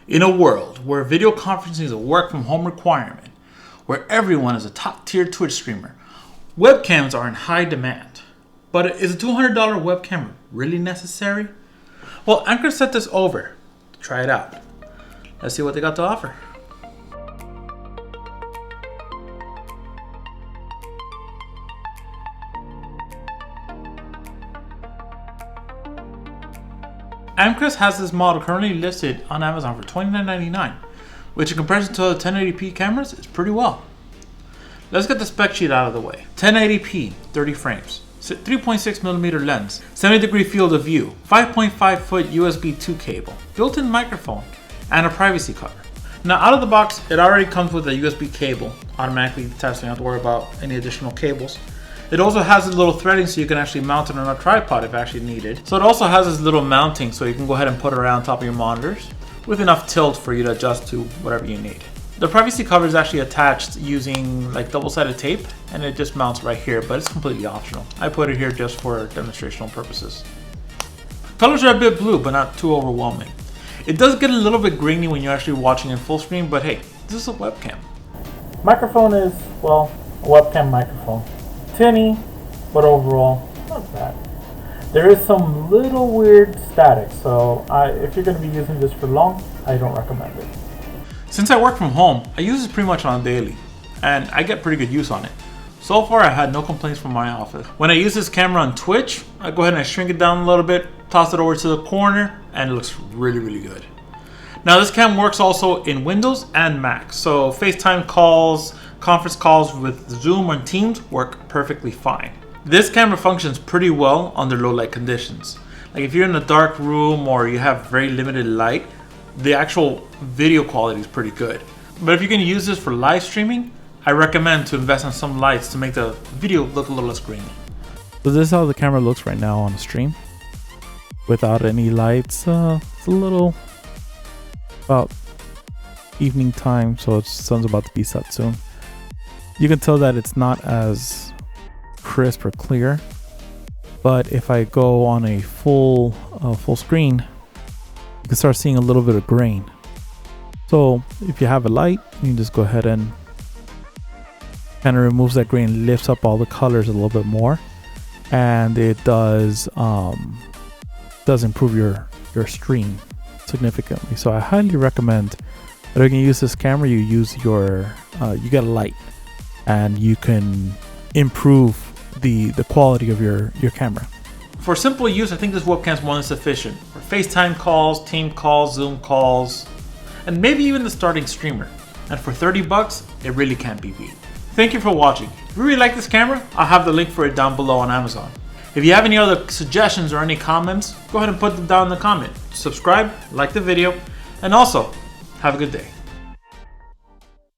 In a world where video conferencing is a work from home requirement, where everyone is a top tier Twitch streamer, webcams are in high demand. But is a $200 webcam really necessary? Well, Amcrest sent this over to try it out. Let's see what they got to offer. Amcrest has this model currently listed on Amazon for $29.99, which in comparison to other 1080p cameras is pretty well. Let's get the spec sheet out of the way. 1080p, 30 frames, 3.6mm lens, 70-degree field of view, 5.5-foot USB 2 cable, built-in microphone, and a privacy cover. Now out of the box, it already comes with a USB cable automatically attached, so you don't have to worry about any additional cables. It also has a little threading so you can actually mount it on a tripod if actually needed. So it also has this little mounting so you can go ahead and put it around top of your monitors with enough tilt for you to adjust to whatever you need. The privacy cover is actually attached using like double-sided tape, and it just mounts right here, but it's completely optional. I put it here just for demonstrational purposes. Colors are a bit blue, but not too overwhelming. It does get a little bit grainy when you're actually watching in full screen, but hey, this is a webcam. Microphone is, well, a webcam microphone. Tinny, but overall, not bad. There is some little weird static, so if you're going to be using this for long, I don't recommend it. Since I work from home, I use this pretty much on a daily, and I get pretty good use on it. So far, I had no complaints from my office. When I use this camera on Twitch, I go ahead and I shrink it down a little bit, toss it over to the corner, and it looks really, really good. Now, this cam works also in Windows and Mac, so FaceTime calls, conference calls with Zoom or Teams work perfectly fine. This camera functions pretty well under low light conditions. Like if you're in a dark room or you have very limited light, the actual video quality is pretty good. But if you're going to use this for live streaming, I recommend to invest in some lights to make the video look a little less grainy. So this is how the camera looks right now on the stream. Without any lights, it's a little about evening time, so the sun's about to be set soon. You can tell that it's not as crisp or clear, but if I go on a full screen, you can start seeing a little bit of grain. So if you have a light, you can just go ahead and kind of removes that grain, lifts up all the colors a little bit more, and it does improve your stream significantly. So I highly recommend that if you can use this camera, you use you get a light, and you can improve the quality of your camera. For simple use, I think this webcam is more than sufficient for FaceTime calls, team calls, Zoom calls, and maybe even the starting streamer. And for $30, it really can't be beat. Thank you for watching. If you really like this camera, I'll have the link for it down below on Amazon. If you have any other suggestions or any comments, go ahead and put them down in the comment. Subscribe, like the video, and also, have a good day.